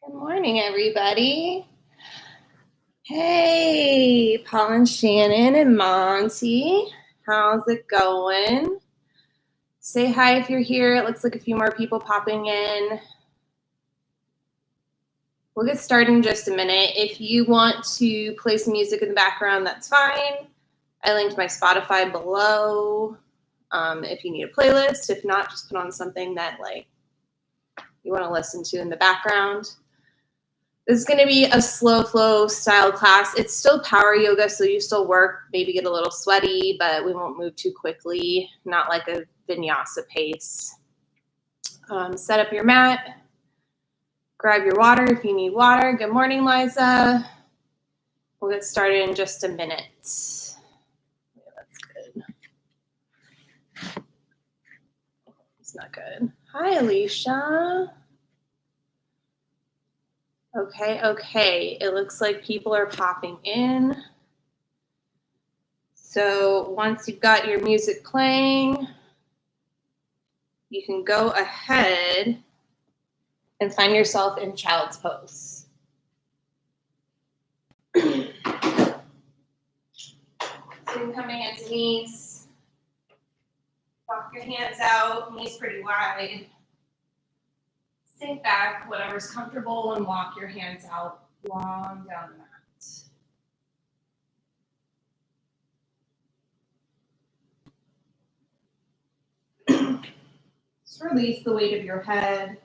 Good morning, everybody. Hey, Paul and Shannon and Monty. How's it going? Say hi if you're here. It looks like a few more people popping in. We'll get started in just a minute. If you want to play some music in the background, that's fine. I linked my Spotify below. If you need a playlist, if not, just put on something that you want to listen to in the background. This is going to be a slow flow style class. It's still power yoga, so you still work, maybe get a little sweaty, but we won't move too quickly, not like a vinyasa pace. Set up your mat. Grab your water if you need water. Good morning, Liza. We'll get started in just a minute. Yeah, that's good. It's not good. Hi, Alicia. Okay. It looks like people are popping in. So once you've got your music playing, you can go ahead and find yourself in child's pose. So you're coming into knees. Walk your hands out, knees pretty wide. Sink back, whatever's comfortable, and walk your hands out long down the mat. Just release the weight of your head.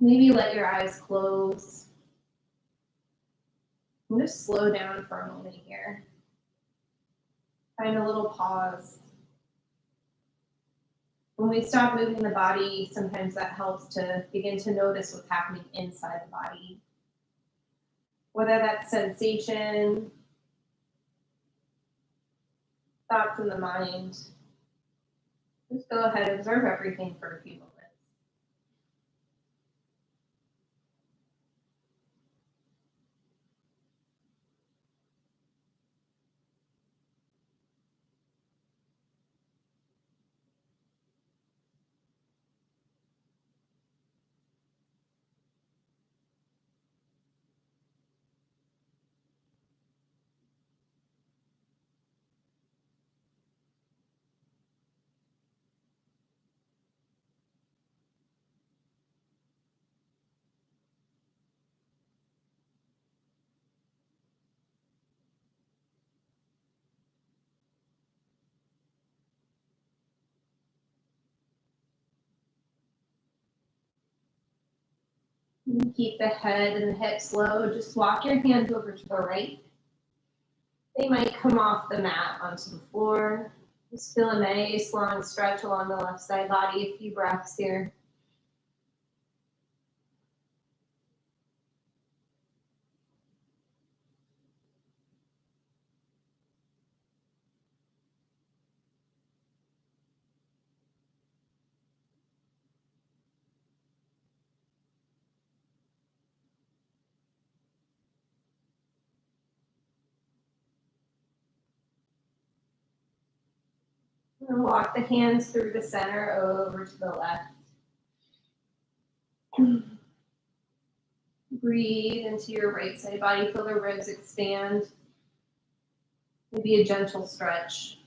Maybe let your eyes close. And just slow down for a moment here. Find a little pause. When we stop moving the body, sometimes that helps to begin to notice what's happening inside the body. Whether that's sensation, thoughts in the mind, just go ahead and observe everything for a few moments. And keep the head and the hips low. Just walk your hands over to the right. They might come off the mat onto the floor. Just feel a nice long stretch along the left side body. A few breaths here. And walk the hands through the center over to the left. Breathe into your right side body. Feel the ribs expand. Maybe a gentle stretch.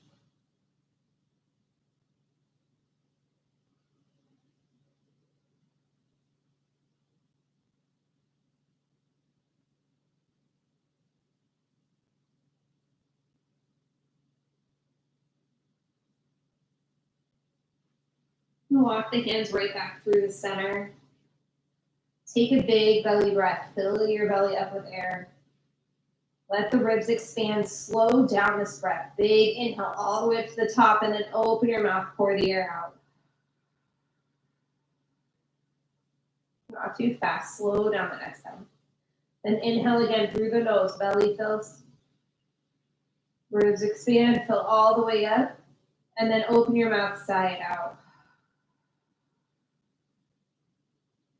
Walk the hands right back through the center. Take a big belly breath. Fill your belly up with air. Let the ribs expand. Slow down this breath. Big inhale all the way up to the top, and then open your mouth. Pour the air out. Not too fast. Slow down the exhale. Then inhale again through the nose. Belly fills. Ribs expand. Fill all the way up. And then open your mouth side out.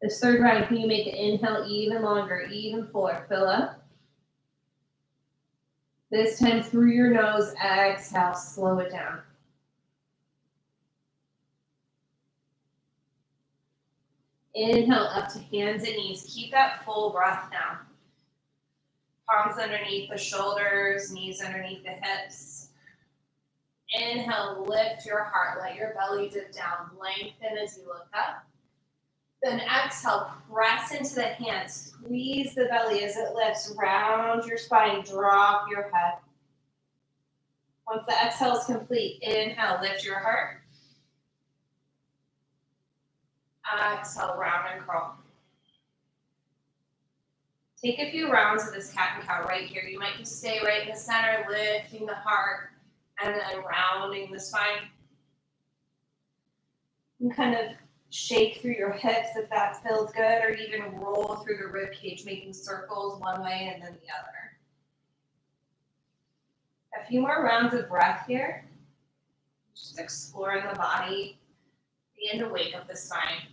This third round, can you make the inhale even longer, even fuller? Fill up. This time through your nose, exhale, slow it down. Inhale up to hands and knees. Keep that full breath now. Palms underneath the shoulders, knees underneath the hips. Inhale, lift your heart. Let your belly dip down. Lengthen as you look up. Then exhale, press into the hands. Squeeze the belly as it lifts. Round your spine. Drop your head. Once the exhale is complete, inhale, lift your heart. Exhale, round and curl. Take a few rounds of this cat and cow right here. You might just stay right in the center, lifting the heart and then rounding the spine. And kind of shake through your hips if that feels good, or even roll through the rib cage, making circles one way and then the other. A few more rounds of breath here. Just exploring the body. Begin to wake up the spine.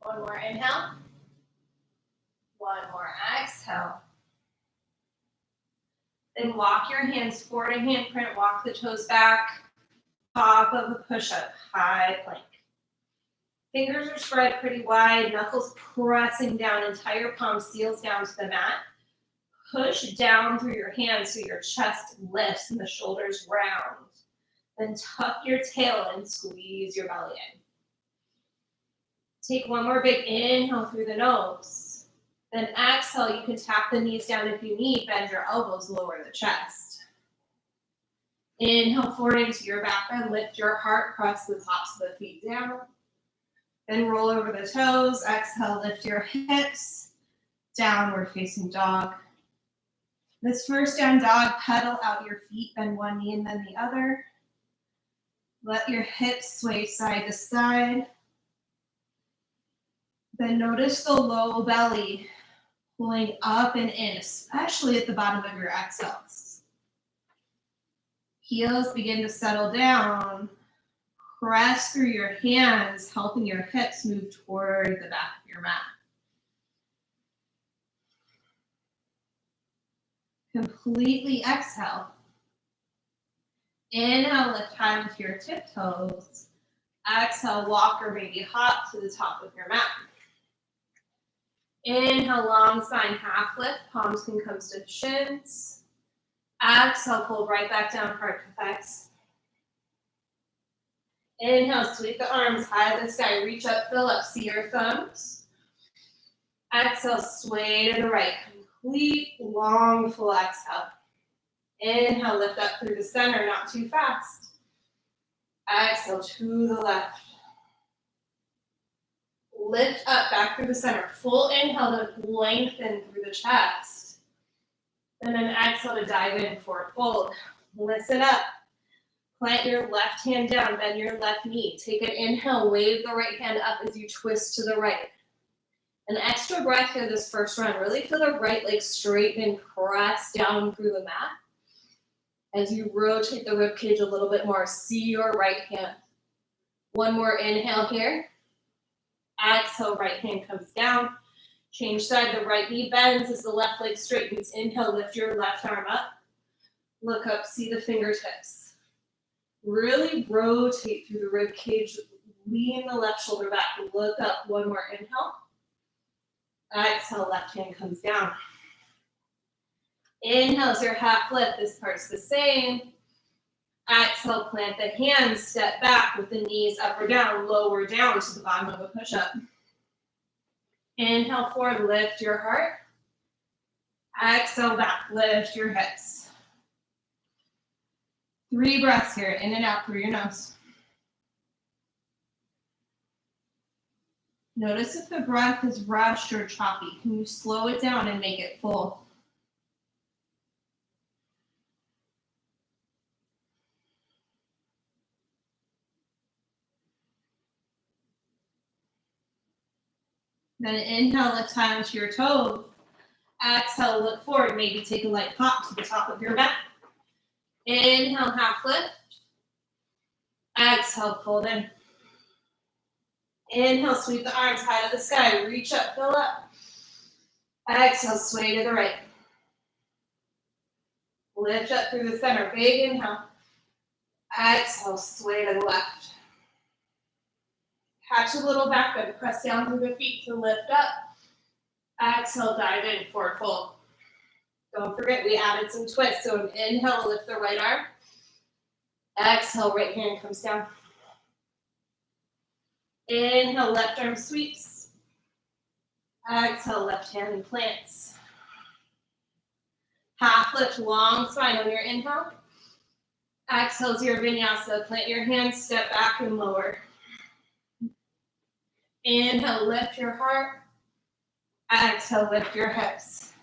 One more inhale. One more exhale. Then walk your hands forward, a handprint, walk the toes back. Top of a push-up, high plank. Fingers are spread pretty wide, knuckles pressing down, entire palm seals down to the mat. Push down through your hands so your chest lifts and the shoulders round. Then tuck your tail and squeeze your belly in. Take one more big inhale through the nose. Then exhale, you can tap the knees down if you need, bend your elbows, lower the chest. Inhale forward into your back bend, lift your heart, press the tops of the feet down. Then roll over the toes, exhale, lift your hips, downward facing dog. This first down dog, pedal out your feet, bend one knee and then the other. Let your hips sway side to side. Then notice the low belly pulling up and in, especially at the bottom of your exhales. Heels begin to settle down. Press through your hands, helping your hips move toward the back of your mat. Completely exhale. Inhale, lift high with your tiptoes. Exhale, walk or maybe hop to the top of your mat. Inhale, long spine, half lift. Palms can come to shins. Exhale, pull right back down, heart to thighs. Inhale, sweep the arms high to the sky. Reach up, fill up, see your thumbs. Exhale, sway to the right. Complete long full exhale. Inhale, lift up through the center, not too fast. Exhale to the left. Lift up, back through the center. Full inhale to lengthen through the chest. And then exhale to dive in, forward fold. Listen up. Plant your left hand down, bend your left knee. Take an inhale, wave the right hand up as you twist to the right. An extra breath here this first round. Really feel the right leg straighten and press down through the mat. As you rotate the rib cage a little bit more, see your right hand. One more inhale here. Exhale, right hand comes down. Change side, the right knee bends as the left leg straightens. Inhale, lift your left arm up. Look up, see the fingertips. Really rotate through the rib cage. Lean the left shoulder back. Look up, one more inhale. Exhale, left hand comes down. Inhale as your half lift. This part's the same. Exhale, plant the hands, step back with the knees up or down, lower down to the bottom of a push-up. Inhale forward, lift your heart. Exhale back, lift your hips. 3 breaths here, in and out through your nose. Notice if the breath is rushed or choppy. Can you slow it down and make it full? Then inhale, lift high onto your toes. Exhale, look forward. Maybe take a light hop to the top of your mat. Inhale, half lift. Exhale, fold in. Inhale, sweep the arms high to the sky. Reach up, fill up. Exhale, sway to the right. Lift up through the center. Big inhale. Exhale, sway to the left. Catch a little back bend. Press down through the feet to lift up. Exhale, dive in, forward fold. Don't forget, we added some twists. So an inhale, lift the right arm. Exhale, right hand comes down. Inhale, left arm sweeps. Exhale, left hand plants. Half lift, long spine on your inhale. Exhale to your vinyasa. Plant your hands, step back and lower. Inhale, lift your heart. Exhale, lift your hips.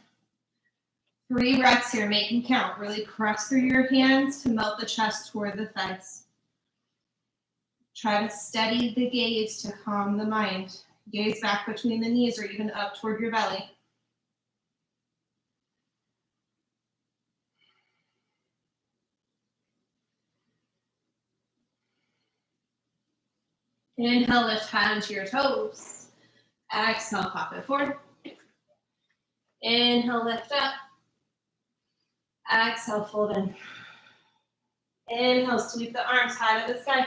3 breaths here, make them count. Really press through your hands to melt the chest toward the thighs. Try to steady the gaze to calm the mind. Gaze back between the knees or even up toward your belly. Inhale, lift high onto your toes. Exhale, pop it forward. Inhale, lift up. Exhale, fold in. Inhale, sweep the arms high to the sky.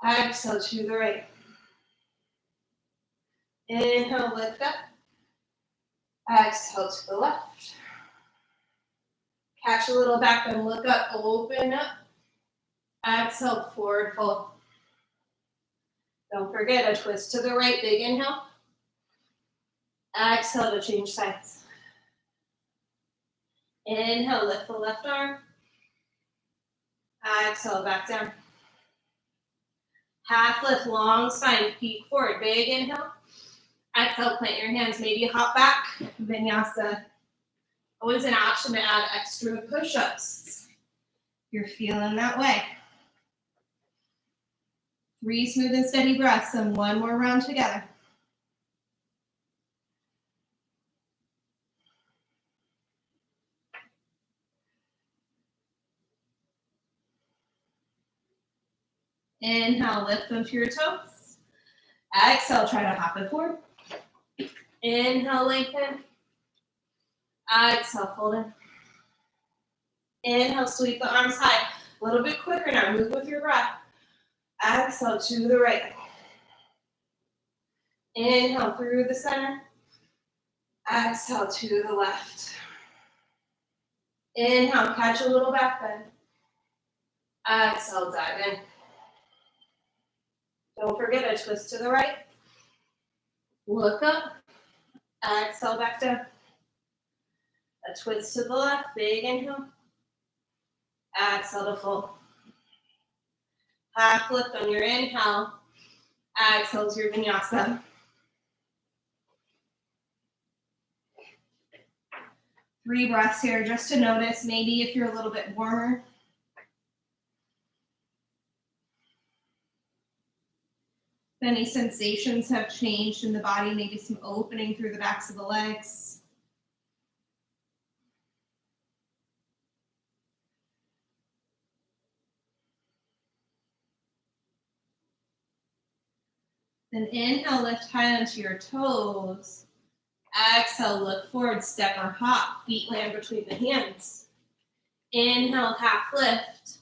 Exhale to the right. Inhale, lift up. Exhale to the left. Catch a little back and look up, open up. Exhale, forward fold. Don't forget a twist to the right, big inhale. Exhale to change sides. Inhale, lift the left arm. Exhale, back down. Half lift, long spine, peek forward, big inhale. Exhale, plant your hands, maybe hop back, vinyasa. Always an option to add extra push-ups. You're feeling that way. 3 smooth and steady breaths and 1 more round together. Inhale, lift them to your toes. Exhale, try to hop it forward. Inhale, lengthen. Exhale, fold in. Inhale, sweep the arms high. A little bit quicker now, move with your breath. Exhale to the right. Inhale through the center. Exhale to the left. Inhale, catch a little back bend. Exhale, dive in. Don't forget a twist to the right. Look up. Exhale, back down. A twist to the left, big inhale. Exhale to fold. Half lift on your inhale. Exhale to your vinyasa. 3 breaths here just to notice maybe if you're a little bit warmer. If any sensations have changed in the body, maybe some opening through the backs of the legs. Then inhale, lift high onto your toes. Exhale, look forward, step or hop. Feet land between the hands. Inhale, half lift.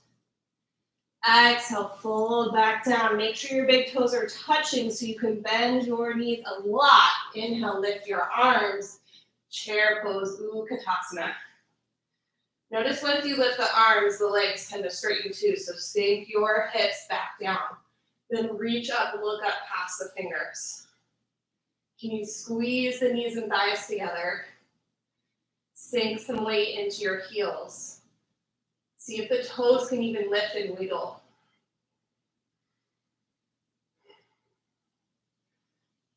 Exhale, fold back down. Make sure your big toes are touching so you can bend your knees a lot. Inhale, lift your arms. Chair pose, Utkatasana. Notice once you lift the arms, the legs tend to straighten too. So sink your hips back down. Then reach up, look up past the fingers. Can you squeeze the knees and thighs together? Sink some weight into your heels. See if the toes can even lift and wiggle.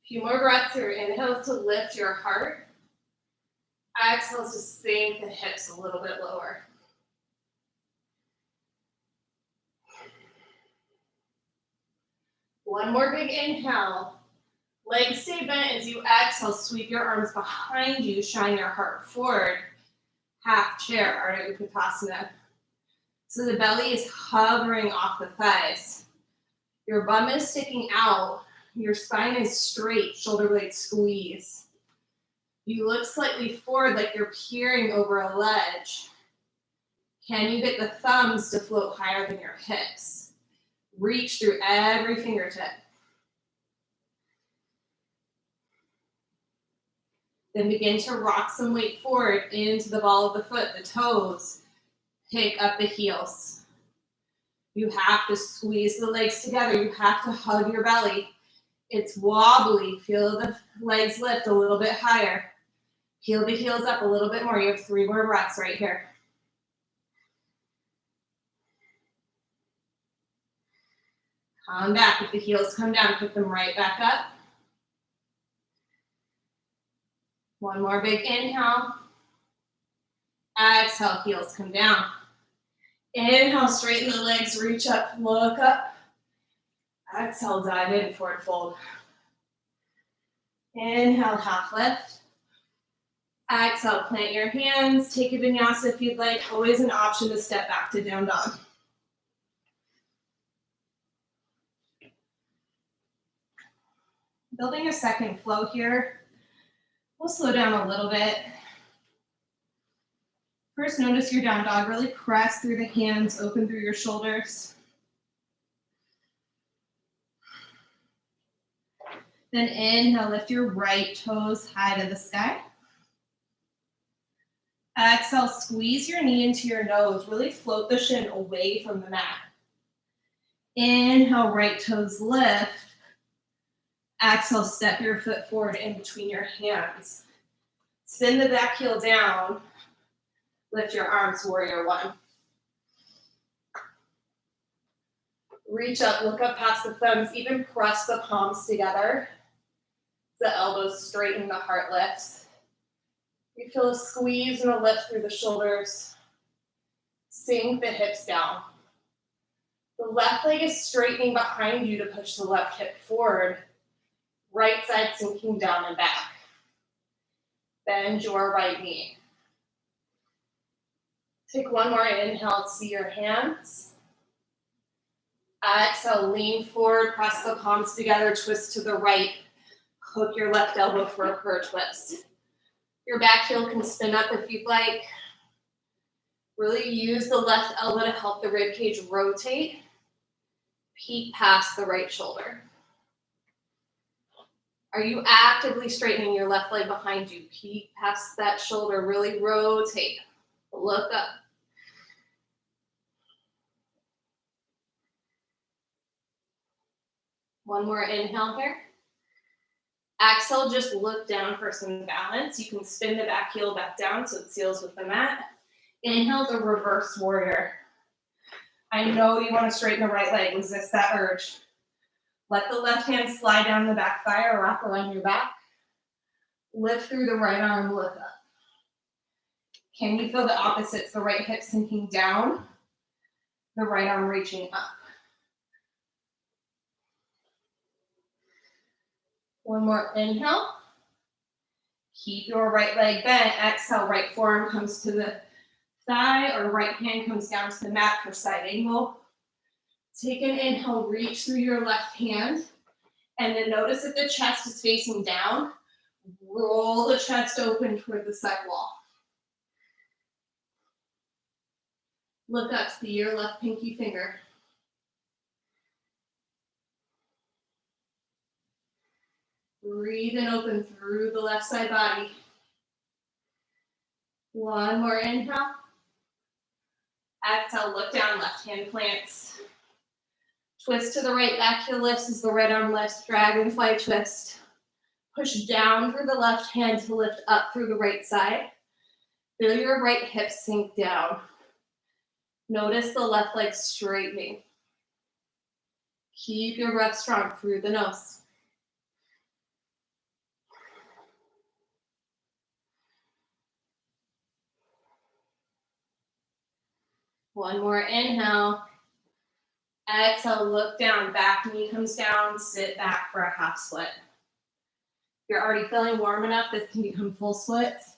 A few more breaths here. Inhale to lift your heart. Exhale to sink the hips a little bit lower. One more big inhale. Legs stay bent as you exhale. Sweep your arms behind you. Shine your heart forward. Half chair, Ardha Utkatasana. So the belly is hovering off the thighs. Your bum is sticking out. Your spine is straight, shoulder blades squeeze. You look slightly forward like you're peering over a ledge. Can you get the thumbs to float higher than your hips? Reach through every fingertip. Then begin to rock some weight forward into the ball of the foot, the toes. Pick up the heels. You have to squeeze the legs together. You have to hug your belly. It's wobbly. Feel the legs lift a little bit higher. Peel the heels up a little bit more. You have 3 more breaths right here. Come back. If the heels come down, pick them right back up. One more big inhale. Exhale, heels come down. Inhale, straighten the legs, reach up, look up. Exhale, dive in, forward fold. Inhale, half lift. Exhale, plant your hands. Take a vinyasa if you'd like. Always an option to step back to down dog. Building a second flow here. We'll slow down a little bit. First, notice your down dog. Really press through the hands, open through your shoulders. Then inhale, lift your right toes high to the sky. Exhale, squeeze your knee into your nose. Really float the shin away from the mat. Inhale, right toes lift. Exhale, step your foot forward in between your hands. Spin the back heel down. Lift your arms, warrior one. Reach up, look up past the thumbs, even press the palms together. The elbows straighten, the heart lifts. You feel a squeeze and a lift through the shoulders. Sink the hips down. The left leg is straightening behind you to push the left hip forward. Right side sinking down and back. Bend your right knee. Take one more inhale to see your hands. Exhale, lean forward, press the palms together, twist to the right. Hook your left elbow for a prayer twist. Your back heel can spin up if you'd like. Really use the left elbow to help the rib cage rotate. Peek past the right shoulder. Are you actively straightening your left leg behind you? Peek past that shoulder, really rotate. Look up. One more inhale here. Exhale, just look down for some balance. You can spin the back heel back down so it seals with the mat. Inhale the reverse warrior. I know you want to straighten the right leg. Resist that urge. Let the left hand slide down the back thigh or wrap around your back. Lift through the right arm, look up. Can you feel the opposites? The right hip sinking down, the right arm reaching up. One more inhale. Keep your right leg bent. Exhale, right forearm comes to the thigh or right hand comes down to the mat for side angle. Take an inhale, reach through your left hand, and then notice if the chest is facing down, roll the chest open toward the side wall. Look up, see your left pinky finger. Breathe and open through the left side body. One more inhale. Exhale, look down, left hand plants. Twist to the right, back heel lifts as the right arm lifts, dragonfly twist. Push down through the left hand to lift up through the right side. Feel your right hip sink down. Notice the left leg straightening. Keep your breath strong through the nose. One more inhale. Exhale, look down, back knee comes down, sit back for a half split. If you're already feeling warm enough, this can become full splits.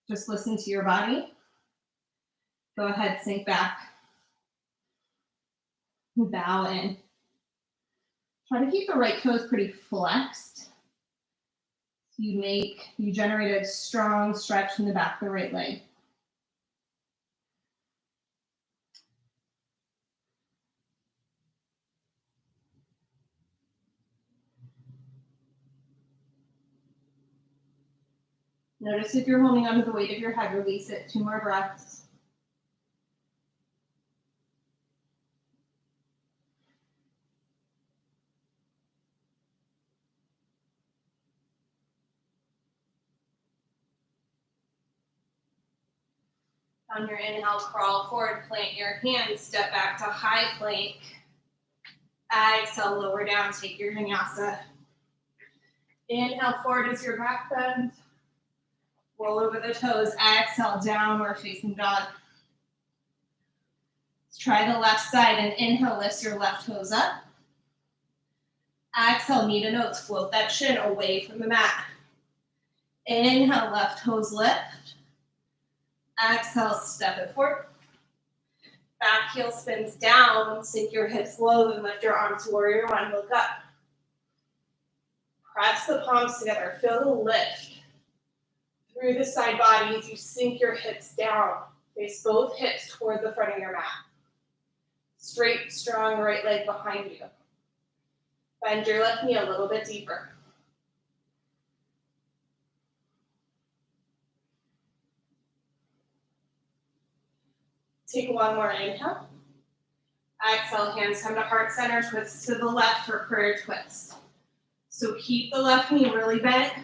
Just listen to your body. Go ahead, sink back. Bow in. Try to keep the right toes pretty flexed. You generate a strong stretch in the back of the right leg. Notice if you're holding onto the weight of your head, release it. 2 more breaths. On your inhale, crawl forward, plant your hands, step back to high plank. Exhale, lower down, take your vinyasa. Inhale forward as your back bends. Roll over the toes. Exhale, downward facing dog. Let's try the left side and inhale, lift your left toes up. Exhale, knee to nose, float that shin away from the mat. Inhale, left toes lift. Exhale, step it forward. Back heel spins down, sink your hips low, and lift your arms, warrior one, look up. Press the palms together, feel the lift through the side body as you sink your hips down. Face both hips toward the front of your mat. Straight, strong right leg behind you. Bend your left knee a little bit deeper. Take one more inhale. Exhale, hands come to heart center, twist to the left for prayer twist. So keep the left knee really bent.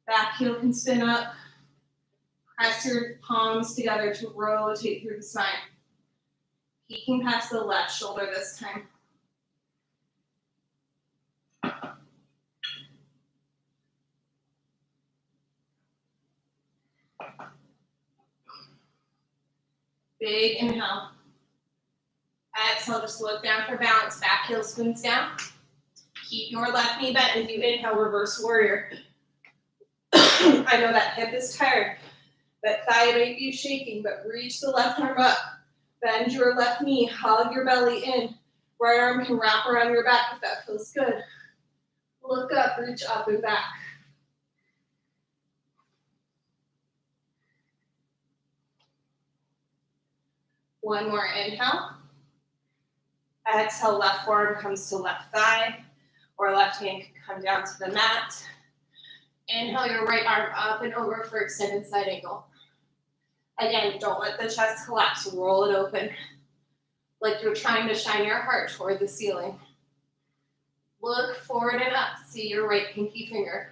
Back heel can spin up. Press your palms together to rotate through the spine. Peeking past the left shoulder this time. Big inhale. Exhale, just look down for balance. Back heel spins down. Keep your left knee bent as you inhale, reverse warrior. I know that hip is tired. That thigh might be shaking, but reach the left arm up. Bend your left knee, hug your belly in. Right arm can wrap around your back if that feels good. Look up, reach up and back. One more inhale. Exhale, left forearm comes to left thigh, or left hand can come down to the mat. Inhale your right arm up and over for extended side angle. Again, don't let the chest collapse, roll it open. Like you're trying to shine your heart toward the ceiling. Look forward and up, see your right pinky finger.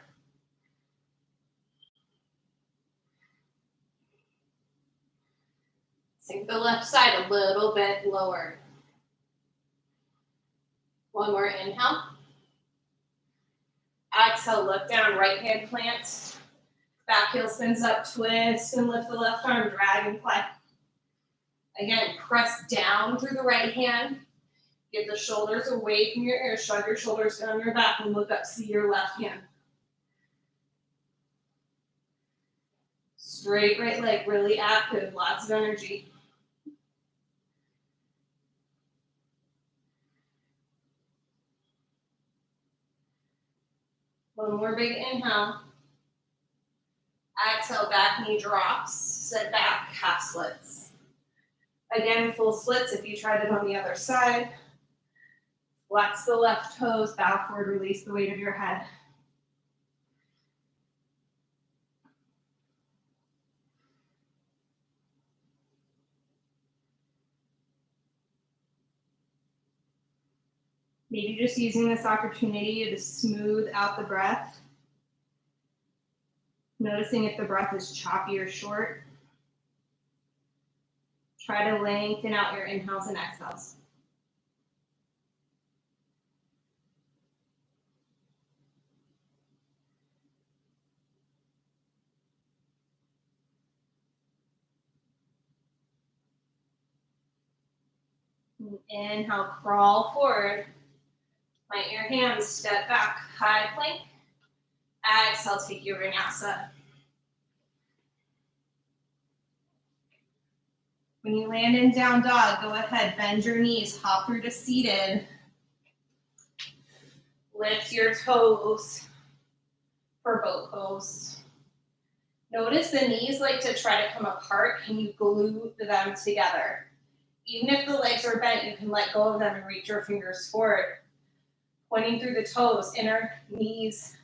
Sink the left side a little bit lower. One more inhale. Exhale, look down, right hand plant. Back heel spins up, twist and lift the left arm, dragonfly. Again, press down through the right hand. Get the shoulders away from your ears, shrug your shoulders down your back and look up, see your left hand. Straight right leg, really active, lots of energy. One more big inhale. Exhale, back knee drops, sit back, half splits. Again, full splits if you tried it on the other side. Flex the left toes, bow forward, release the weight of your head. Maybe just using this opportunity to smooth out the breath. Noticing if the breath is choppy or short. Try to lengthen out your inhales and exhales. Inhale, crawl forward. Plant your hands, step back, high plank. Exhale, take your vinyasa. When you land in down dog, go ahead, bend your knees, hop through to seated. Lift your toes for boat pose. Notice the knees like to try to come apart. Can you glue them together? Even if the legs are bent, you can let go of them and reach your fingers forward. Pointing through the toes, inner knees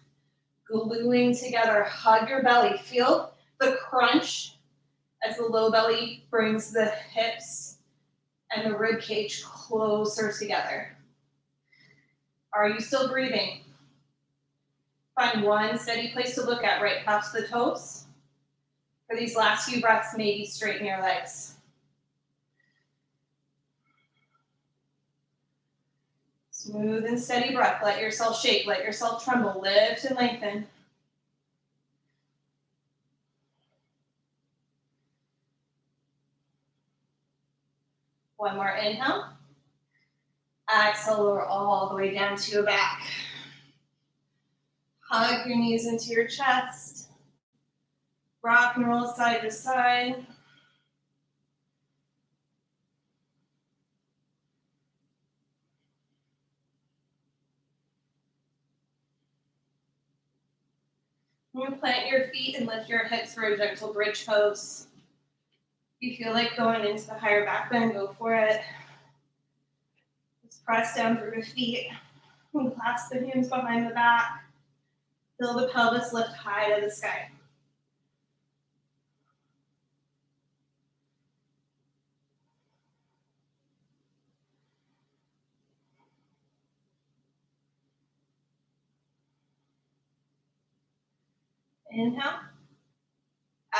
gluing together. Hug your belly. Feel the crunch as the low belly brings the hips and the rib cage closer together. Are you still breathing? Find one steady place to look at right past the toes. For these last few breaths, maybe straighten your legs. Smooth and steady breath. Let yourself shake, let yourself tremble, lift and lengthen. One more inhale. Exhale, lower all the way down to your back. Hug your knees into your chest. Rock and roll side to side. You plant your feet and lift your hips for a gentle bridge pose. If you feel like going into the higher back bend, go for it. Just press down through the feet and clasp the hands behind the back. Feel the pelvis lift high to the sky. Inhale.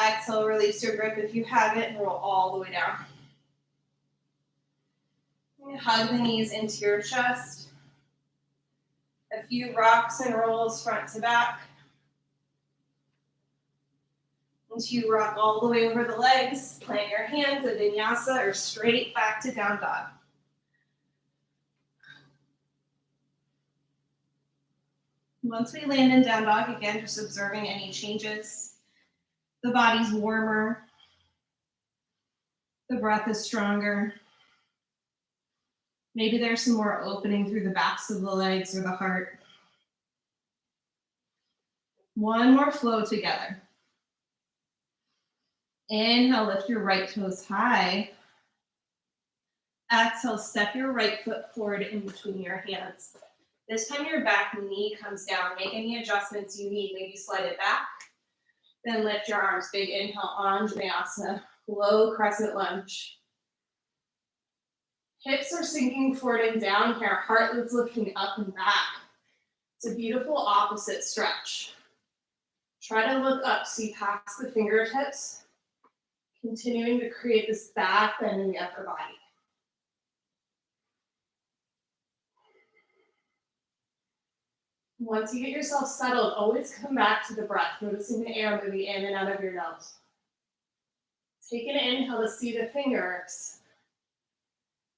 Exhale, release your grip if you have it and roll all the way down. Hug the knees into your chest. A few rocks and rolls front to back. Once you rock all the way over the legs, plant your hands at vinyasa or straight back to down dog. Once we land in down dog, again, just observing any changes. The body's warmer. The breath is stronger. Maybe there's some more opening through the backs of the legs or the heart. One more flow together. Inhale, lift your right toes high. Exhale, step your right foot forward in between your hands. This time your back knee comes down. Make any adjustments you need. Maybe slide it back. Then lift your arms. Big inhale, Anjaneyasana. Low crescent lunge. Hips are sinking forward and down here. Heart is lifting up and back. It's a beautiful opposite stretch. Try to look up, see past the fingertips. Continuing to create this back bend in the upper body. Once you get yourself settled, always come back to the breath, noticing the air moving in and out of your nose. Take an inhale to see the fingers.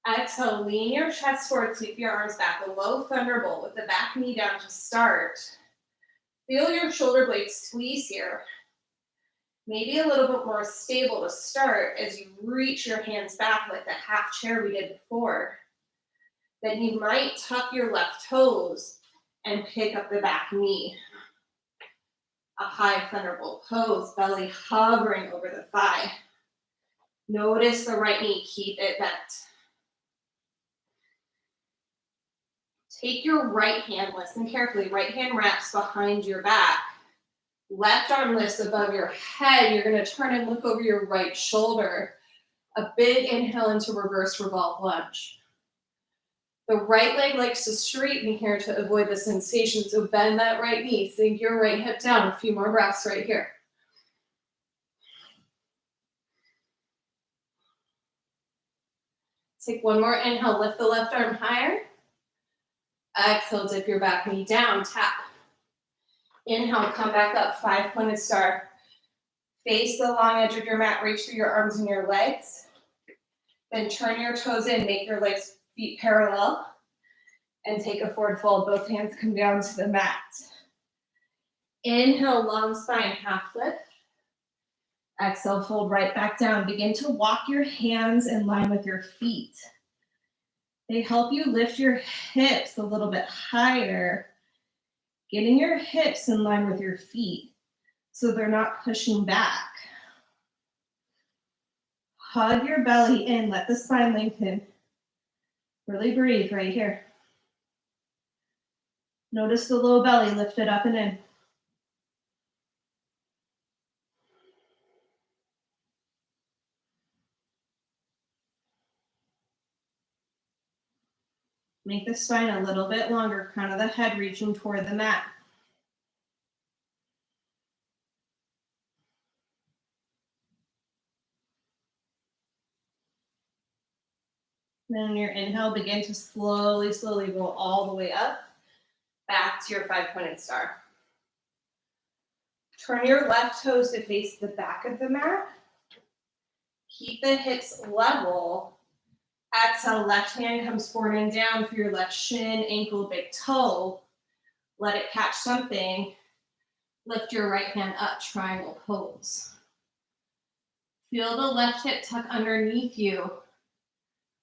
Exhale, lean your chest forward, sweep your arms back, a low thunderbolt with the back knee down to start. Feel your shoulder blades squeeze here. Maybe a little bit more stable to start as you reach your hands back like the half chair we did before. Then you might tuck your left toes and pick up the back knee. A high thunderbolt pose, belly hovering over the thigh. Notice the right knee, keep it bent. Take your right hand, listen carefully, right hand wraps behind your back. Left arm lifts above your head. You're gonna turn and look over your right shoulder. A big inhale into reverse revolve lunge. The right leg likes to straighten here to avoid the sensation, so bend that right knee, sink your right hip down. A few more breaths right here. Take one more inhale, lift the left arm higher. Exhale, dip your back knee down, tap. Inhale, come back up, 5-pointed star. Face the long edge of your mat, reach through your arms and your legs. Then turn your toes in, make your legs, feet parallel. And take a forward fold, both hands come down to the mat. Inhale, long spine, half lift. Exhale, fold right back down. Begin to walk your hands in line with your feet. They help you lift your hips a little bit higher Getting your hips in line with your feet so they're not pushing back. Hug your belly in, let the spine lengthen. Really breathe right here. Notice the low belly lifted up and in. Make the spine a little bit longer, crown of the head reaching toward the mat. Then on your inhale, begin to slowly roll all the way up, back to your 5-pointed star. Turn your left toes to face the back of the mat. Keep the hips level. Exhale, left hand comes forward and down for your left shin, ankle, big toe. Let it catch something. Lift your right hand up, triangle pose. Feel the left hip tuck underneath you.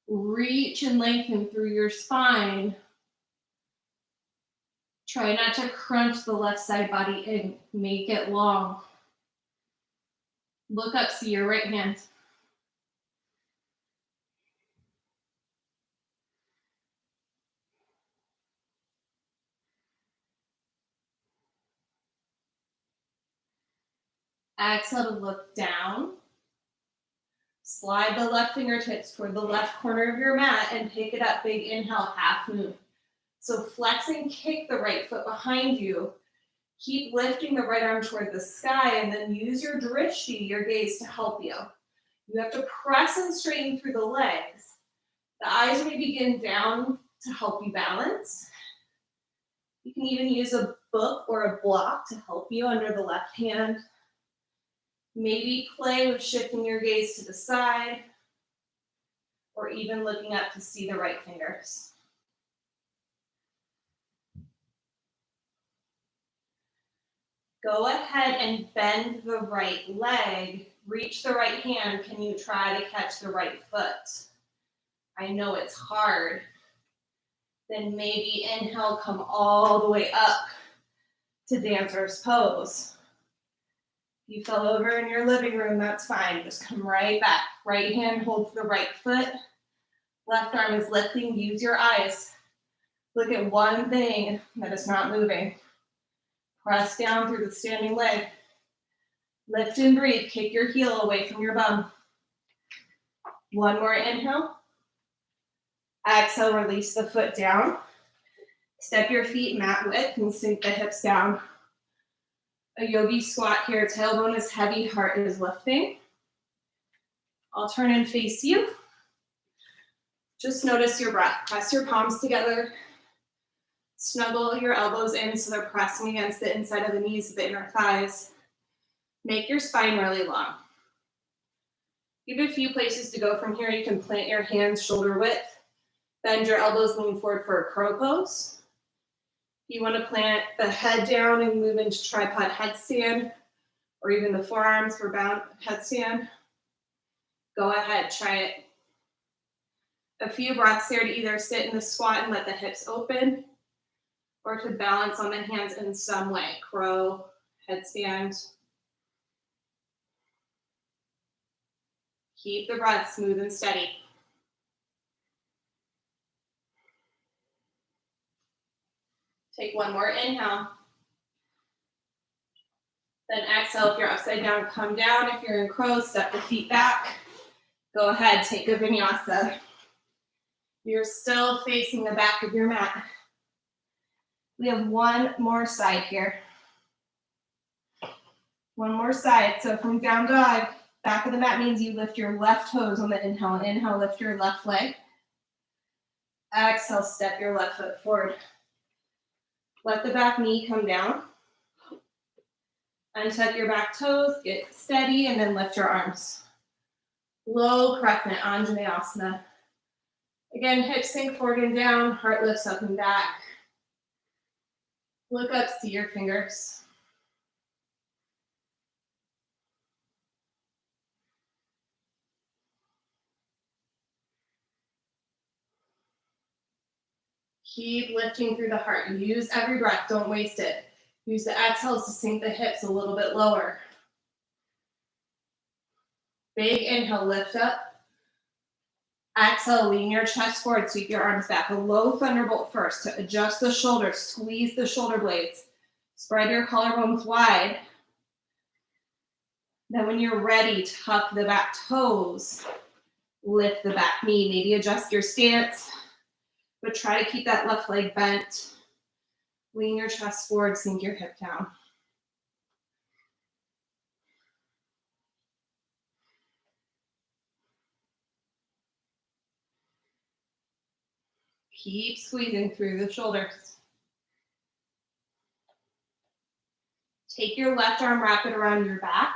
Reach and lengthen through your spine. Try not to crunch the left side body in. Make it long. Look up, see your right hand. Exhale to look down. Slide the left fingertips toward the left corner of your mat and pick it up. Big inhale, half moon. So flex and kick the right foot behind you. Keep lifting the right arm toward the sky and then use your drishti, your gaze, to help you. You have to press and straighten through the legs. The eyes may begin down to help you balance. You can even use a book or a block to help you under the left hand. Maybe play with shifting your gaze to the side or even looking up to see the right fingers. Go ahead and bend the right leg. Reach the right hand. Can you try to catch the right foot? I know it's hard. Then maybe inhale, come all the way up to dancer's pose. You fell over in your living room, that's fine. Just come right back. Right hand holds the right foot. Left arm is lifting. Use your eyes. Look at one thing that is not moving. Press down through the standing leg. Lift and breathe. Kick your heel away from your bum. One more inhale. Exhale, release the foot down. Step your feet mat width and sink the hips down. A yogi squat here. Tailbone is heavy, heart is lifting. I'll turn and face you. Just notice your breath. Press your palms together. Snuggle your elbows in so they're pressing against the inside of the knees, the inner thighs. Make your spine really long. You have a few places to go from here. You can plant your hands shoulder width. Bend your elbows, lean forward for a crow pose. You want to plant the head down and move into tripod headstand, or even the forearms for bound headstand. Go ahead, try it. A few breaths here to either sit in the squat and let the hips open, or to balance on the hands in some way. Crow, headstand. Keep the breath smooth and steady. Take one more inhale. Then exhale. If you're upside down, come down. If you're in crow, step the feet back. Go ahead, take a vinyasa. You're still facing the back of your mat. We have one more side here. One more side. So from down dog, back of the mat means you lift your left toes on the inhale. Inhale, lift your left leg. Exhale, step your left foot forward. Let the back knee come down. Untuck your back toes, get steady, and then lift your arms. Low crescent, Anjaneyasana. Again, hips sink forward and down, heart lifts up and back. Look up, see your fingers. Keep lifting through the heart. Use every breath, don't waste it. Use the exhales to sink the hips a little bit lower. Big inhale, lift up. Exhale, lean your chest forward, sweep your arms back. A low thunderbolt first to adjust the shoulders, squeeze the shoulder blades. Spread your collarbones wide. Then when you're ready, tuck the back toes. Lift the back knee, maybe adjust your stance, but try to keep that left leg bent. Lean your chest forward, sink your hip down. Keep squeezing through the shoulders. Take your left arm, wrap it around your back.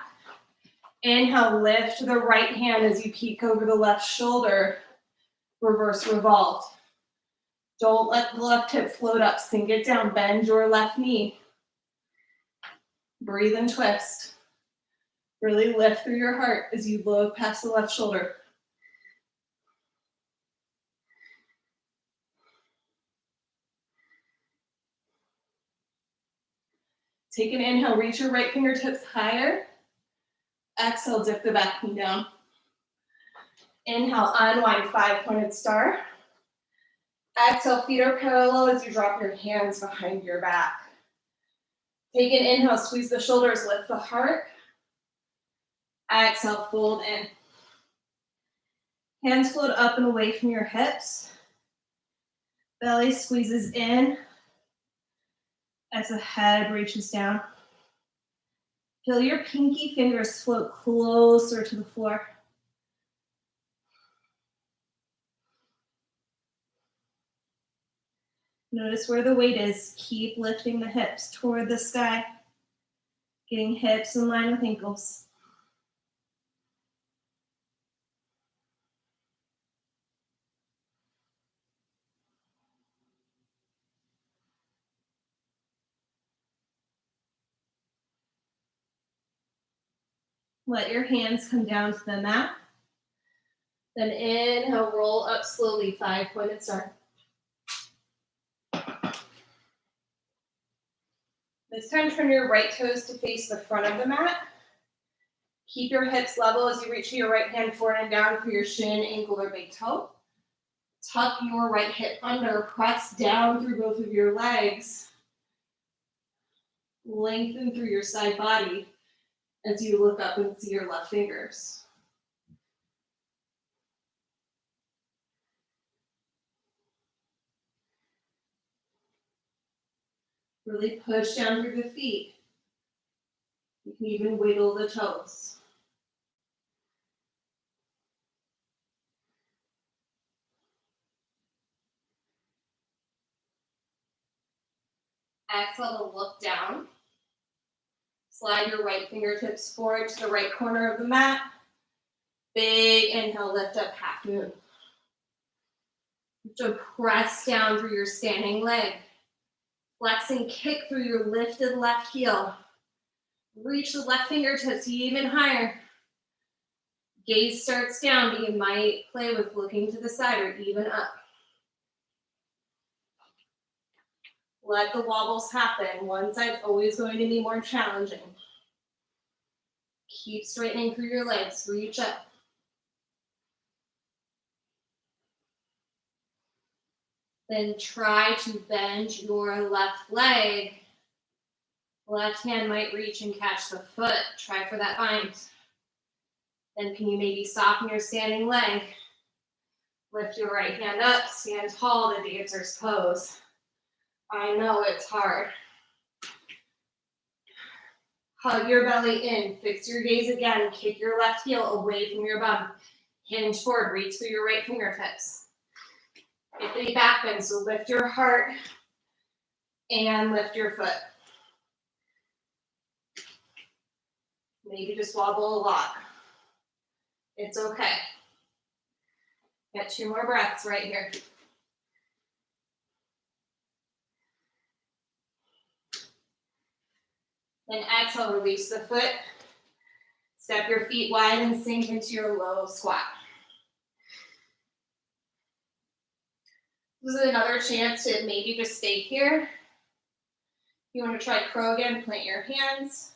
Inhale, lift the right hand as you peek over the left shoulder. Reverse revolve. Don't let the left hip float up. Sink it down. Bend your left knee. Breathe and twist. Really lift through your heart as you look past the left shoulder. Take an inhale, reach your right fingertips higher. Exhale, dip the back knee down. Inhale, unwind, 5-pointed star. Exhale, feet are parallel as you drop your hands behind your back. Take an inhale, squeeze the shoulders, lift the heart. Exhale, fold in. Hands float up and away from your hips. Belly squeezes in as the head reaches down. Feel your pinky fingers float closer to the floor. Notice where the weight is. Keep lifting the hips toward the sky. Getting hips in line with ankles. Let your hands come down to the mat. Then inhale, roll up slowly, 5-pointed star. This time, turn your right toes to face the front of the mat. Keep your hips level as you reach to your right hand forward and down for your shin, ankle, or big toe. Tuck your right hip under, press down through both of your legs. Lengthen through your side body as you look up and see your left fingers. Really push down through the feet. You can even wiggle the toes. Exhale to look down. Slide your right fingertips forward to the right corner of the mat. Big inhale, lift up, half moon. So press down through your standing leg. Flex and kick through your lifted left heel. Reach the left fingertips even higher. Gaze starts down, but you might play with looking to the side or even up. Let the wobbles happen. One side's always going to be more challenging. Keep straightening through your legs. Reach up. Then try to bend your left leg. Left hand might reach and catch the foot. Try for that bind. Then can you maybe soften your standing leg? Lift your right hand up, stand tall, the dancer's pose. I know it's hard. Hug your belly in, fix your gaze again, kick your left heel away from your bum. Hinge forward, reach through your right fingertips. Get the back bend, so lift your heart and lift your foot. Maybe just wobble a lot. It's okay. Got 2 more breaths right here. Then exhale, release the foot. Step your feet wide and sink into your low squat. This is another chance to maybe just stay here. You want to try crow again, plant your hands.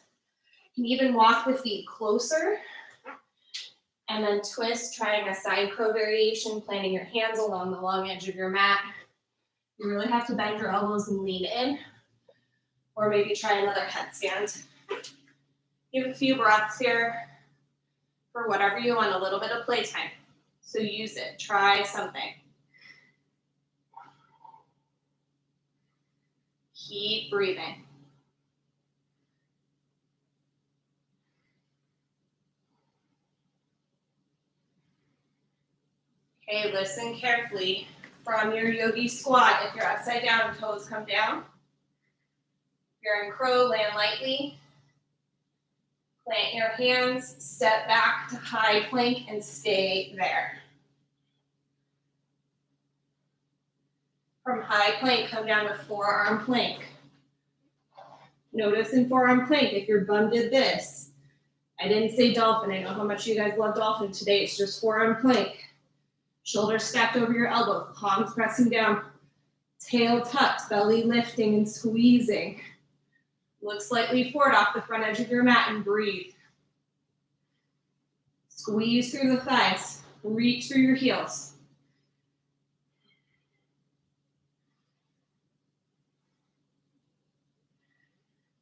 You can even walk the feet closer. And then twist, trying a side crow variation, planting your hands along the long edge of your mat. You really have to bend your elbows and lean in. Or maybe try another headstand. Give a few breaths here. For whatever you want, a little bit of playtime. So use it, try something. Keep breathing. Okay, listen carefully. From your yogi squat, if you're upside down, toes come down. If you're in crow, land lightly. Plant your hands, step back to high plank, and stay there. From high plank, come down to forearm plank. Notice in forearm plank, if your bum did this, I didn't say dolphin. I know how much you guys love dolphin today. It's just forearm plank. Shoulders stacked over your elbows, palms pressing down, tail tucked, belly lifting and squeezing. Look slightly forward off the front edge of your mat and breathe. Squeeze through the thighs, reach through your heels.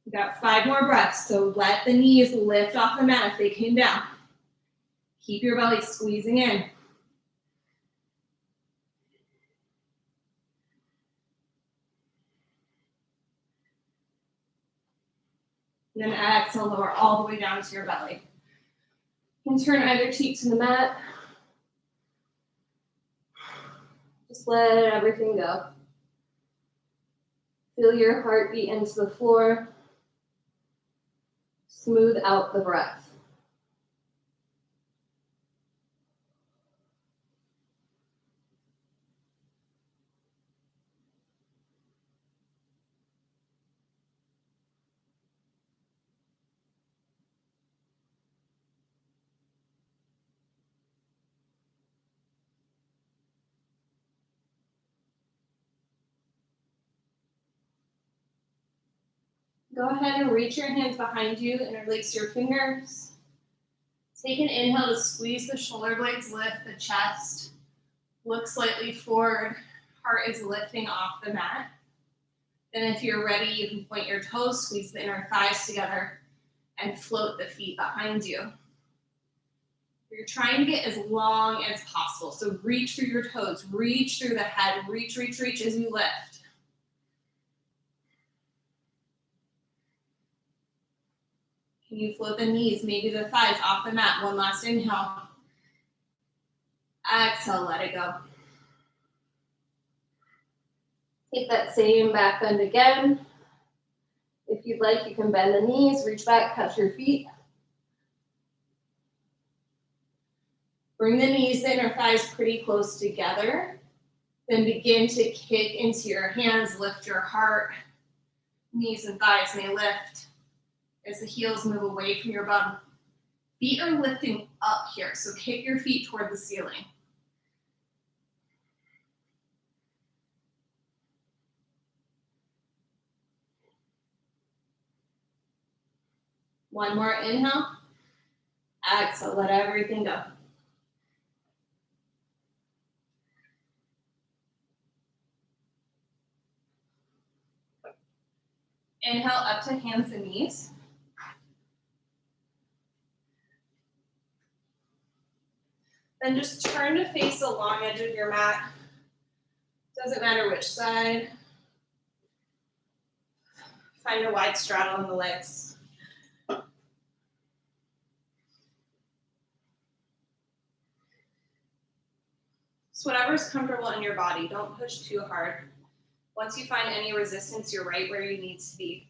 You got 5 more breaths, so let the knees lift off the mat if they came down. Keep your belly squeezing in. And then exhale, lower all the way down to your belly. You can turn either cheek to the mat. Just let everything go. Feel your heartbeat into the floor. Smooth out the breath. Go ahead and reach your hands behind you, interlace your fingers. Take an inhale to squeeze the shoulder blades, lift the chest. Look slightly forward, heart is lifting off the mat. Then if you're ready, you can point your toes, squeeze the inner thighs together, and float the feet behind you. You're trying to get as long as possible. So reach through your toes, reach through the head, reach as you lift. Can you float the knees, maybe the thighs off the mat? One last inhale. Exhale, let it go. Take that same back bend again. If you'd like, you can bend the knees, reach back, touch your feet. Bring the knees, the inner thighs pretty close together. Then begin to kick into your hands, lift your heart. Knees and thighs may lift as the heels move away from your bum. Feet are lifting up here, so kick your feet toward the ceiling. One more inhale. Exhale, let everything go. Inhale up to hands and knees. Then just turn to face the long edge of your mat. Doesn't matter which side. Find a wide straddle in the legs. So whatever's comfortable in your body, don't push too hard. Once you find any resistance, you're right where you need to be.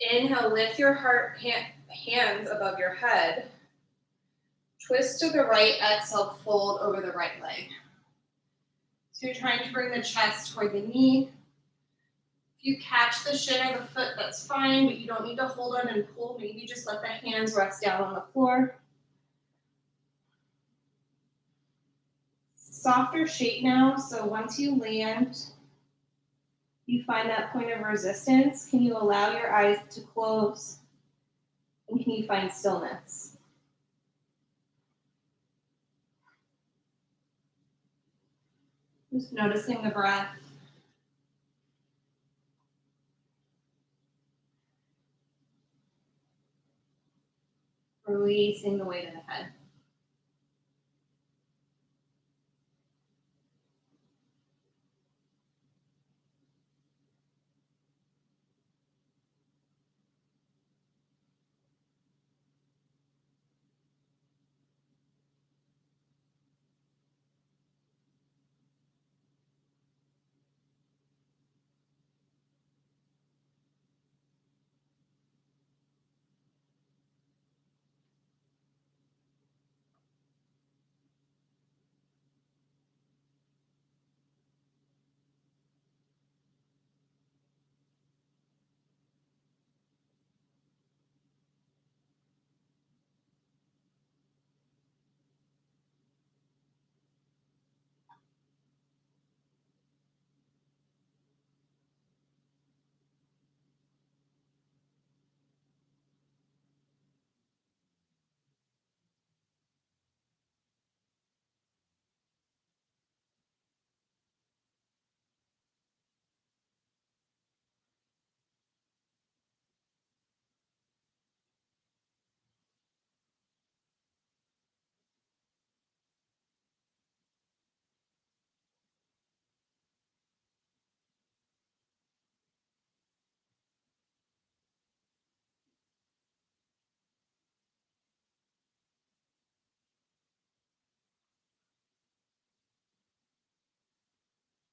Inhale, lift your hands above your head. Twist to the right, exhale, fold over the right leg. So you're trying to bring the chest toward the knee. If you catch the shin of the foot, that's fine, but you don't need to hold on and pull. Maybe just let the hands rest down on the floor. softer shape now. So once you land, you find that point of resistance. Can you allow your eyes to close? And can you find stillness? Just noticing the breath. Releasing the weight of the head.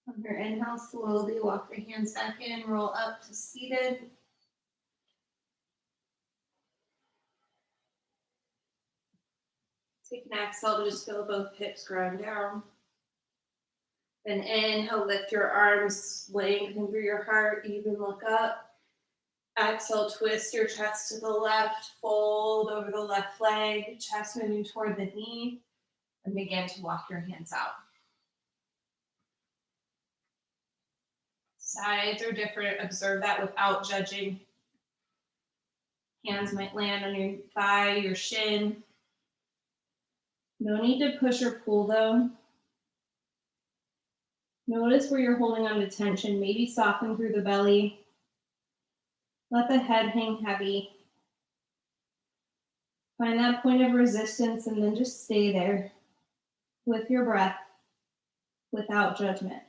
On your inhale, slowly walk your hands back in, roll up to seated. Take an exhale to just feel both hips ground down. Then inhale, lift your arms, lengthen through your heart, even look up. Exhale, twist your chest to the left, fold over the left leg, chest moving toward the knee, and begin to walk your hands out. Sides are different. Observe that without judging. Hands might land on your thigh, your shin. No need to push or pull though. Notice where you're holding on to tension. Maybe soften through the belly. Let the head hang heavy. Find that point of resistance and then just stay there with your breath without judgment.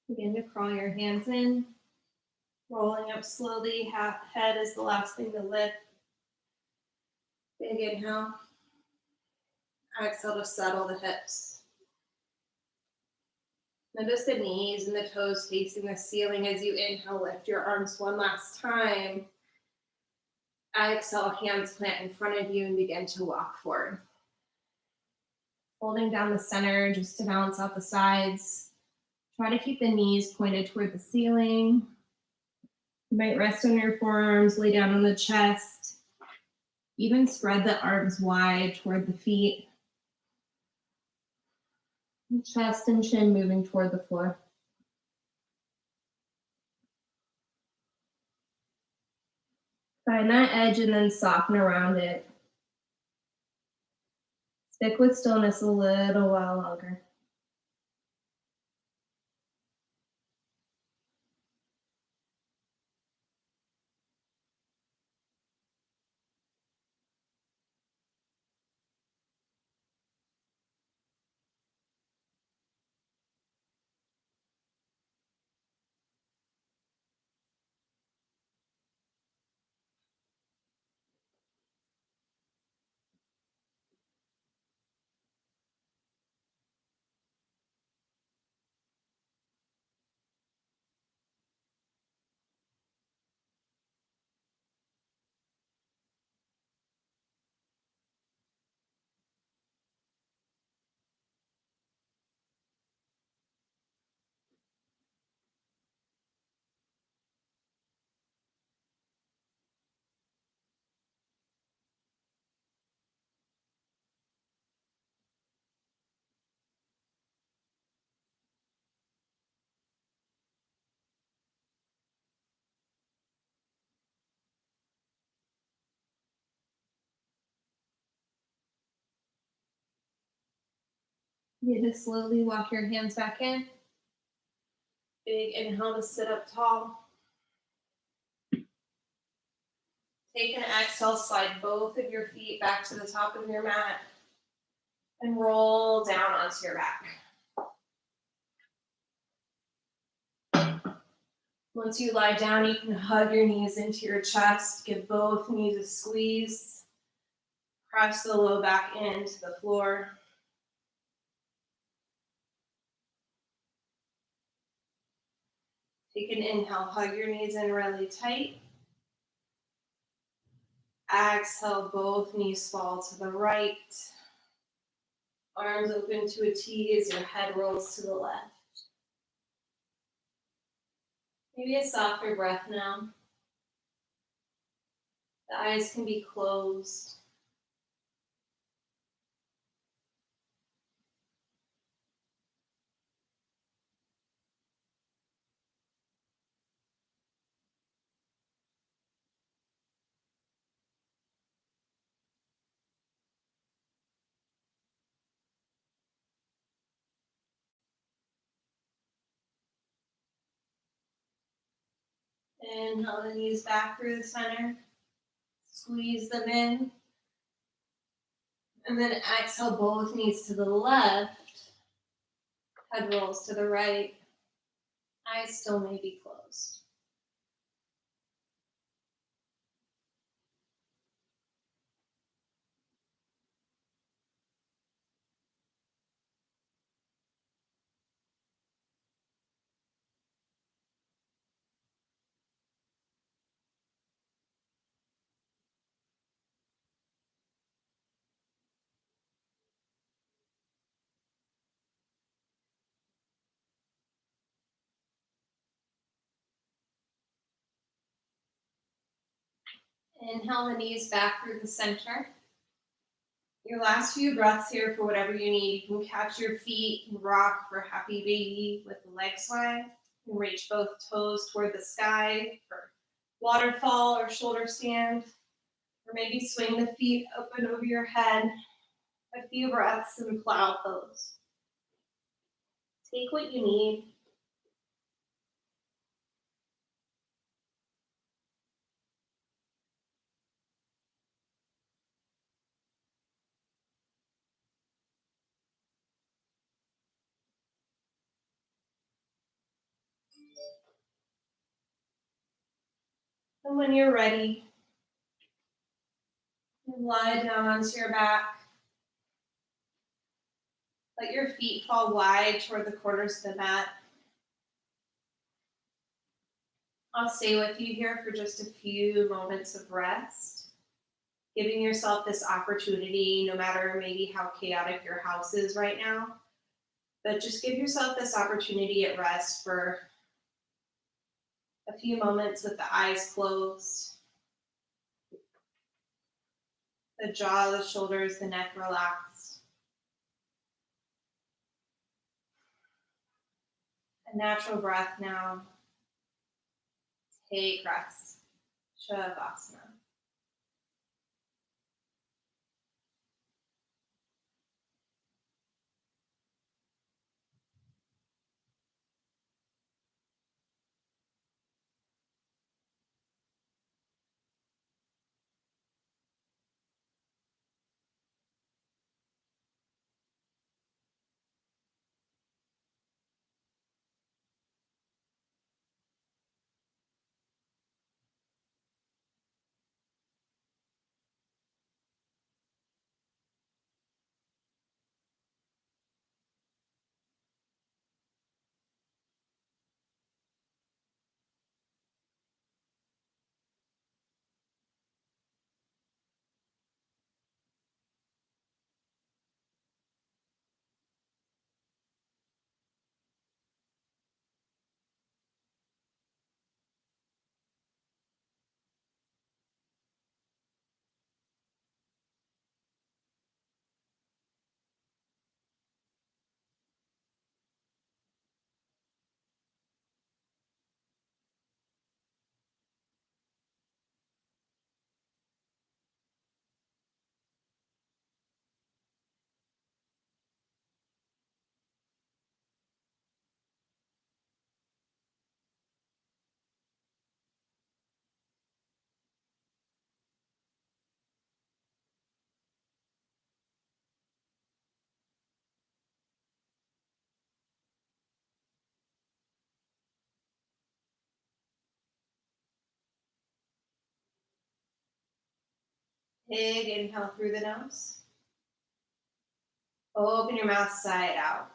Begin to crawl your hands in, rolling up slowly. Head is the last thing to lift. Big inhale. Exhale to settle the hips. Notice the knees and the toes facing the ceiling as you inhale. Lift your arms one last time. Exhale, hands plant in front of you and begin to walk forward. Holding down the center just to balance out the sides. Try to keep the knees pointed toward the ceiling. You might rest on your forearms, lay down on the chest. Even spread the arms wide toward the feet. Chest and chin moving toward the floor. Find that edge and then soften around it. Stick with stillness a little while longer. You just slowly walk your hands back in. Big inhale to sit up tall. Take an exhale, slide both of your feet back to the top of your mat and roll down onto your back. Once you lie down, you can hug your knees into your chest, give both knees a squeeze, press the low back into the floor. Take an inhale, hug your knees in really tight. Exhale, both knees fall to the right. Arms open to a T as your head rolls to the left. Maybe a softer breath now. The eyes can be closed. Inhale the knees back through the center. Squeeze them in. And then exhale both knees to the left. Head rolls to the right. Eyes still may be closed. Inhale the knees back through the center. Your last few breaths here for whatever you need. You can catch your feet and rock for happy baby with the legs wide. You can reach both toes toward the sky for waterfall or shoulder stand. Or maybe swing the feet open over your head. A few breaths and plow pose. Take what you need. And when you're ready, you lie down onto your back. Let your feet fall wide toward the corners of the mat. I'll stay with you here for just a few moments of rest, giving yourself this opportunity, no matter maybe how chaotic your house is right now, but just give yourself this opportunity at rest for a few moments with the eyes closed, the jaw, the shoulders, the neck relaxed. A natural breath now. Take rest. Shavasana. Big inhale through the nose. Open your mouth side out.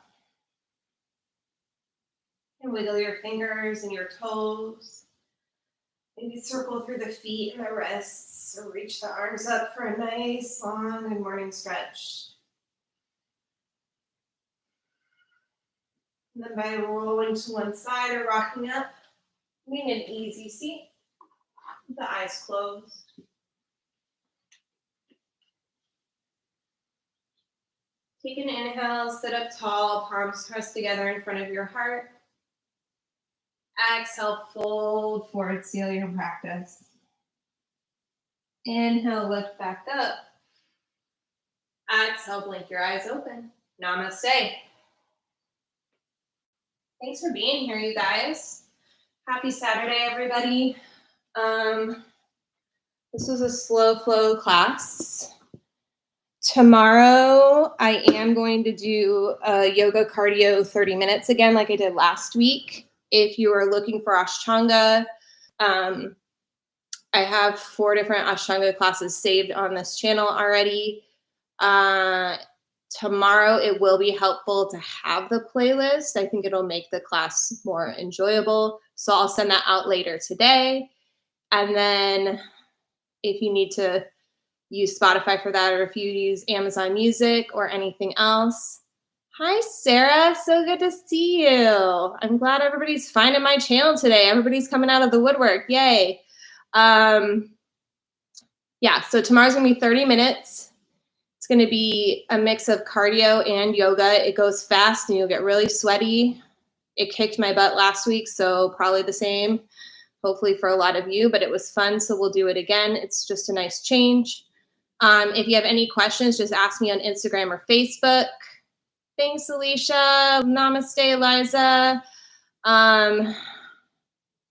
And wiggle your fingers and your toes. Maybe circle through the feet and the wrists. So reach the arms up for a nice, long, good morning stretch. And then by rolling to one side or rocking up, being an easy seat with the eyes closed. Take an inhale, sit up tall, palms pressed together in front of your heart. Exhale, fold forward, seal your practice. Inhale, lift back up. Exhale, blink your eyes open. Namaste. Thanks for being here, you guys. Happy Saturday, everybody. This was a slow flow class. Tomorrow, I am going to do a yoga cardio 30 minutes again, like I did last week. If you are looking for Ashtanga, I have 4 different Ashtanga classes saved on this channel already. Tomorrow, it will be helpful to have the playlist. I think it'll make the class more enjoyable. So I'll send that out later today. And then if you need to use Spotify for that, or if you use Amazon Music or anything else. Hi, Sarah. So good to see you. I'm glad everybody's finding my channel today. Everybody's coming out of the woodwork. Yay. Yeah, so tomorrow's going to be 30 minutes. It's going to be a mix of cardio and yoga. It goes fast and you'll get really sweaty. It kicked my butt last week, so probably the same, hopefully for a lot of you, but it was fun, so we'll do it again. It's just a nice change. If you have any questions, just ask me on Instagram or Facebook. Thanks, Alicia. Namaste, Eliza.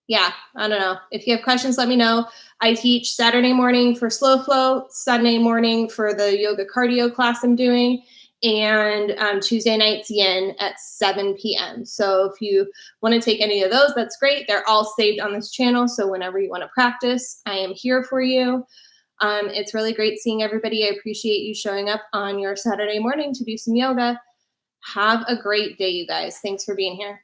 Yeah, I don't know. If you have questions, let me know. I teach Saturday morning for slow flow, Sunday morning for the yoga cardio class I'm doing, and Tuesday nights yin at 7 p.m. So if you want to take any of those, that's great. They're all saved on this channel, so whenever you want to practice, I am here for you. It's really great seeing everybody. I appreciate you showing up on your Saturday morning to do some yoga. Have a great day, you guys. Thanks for being here.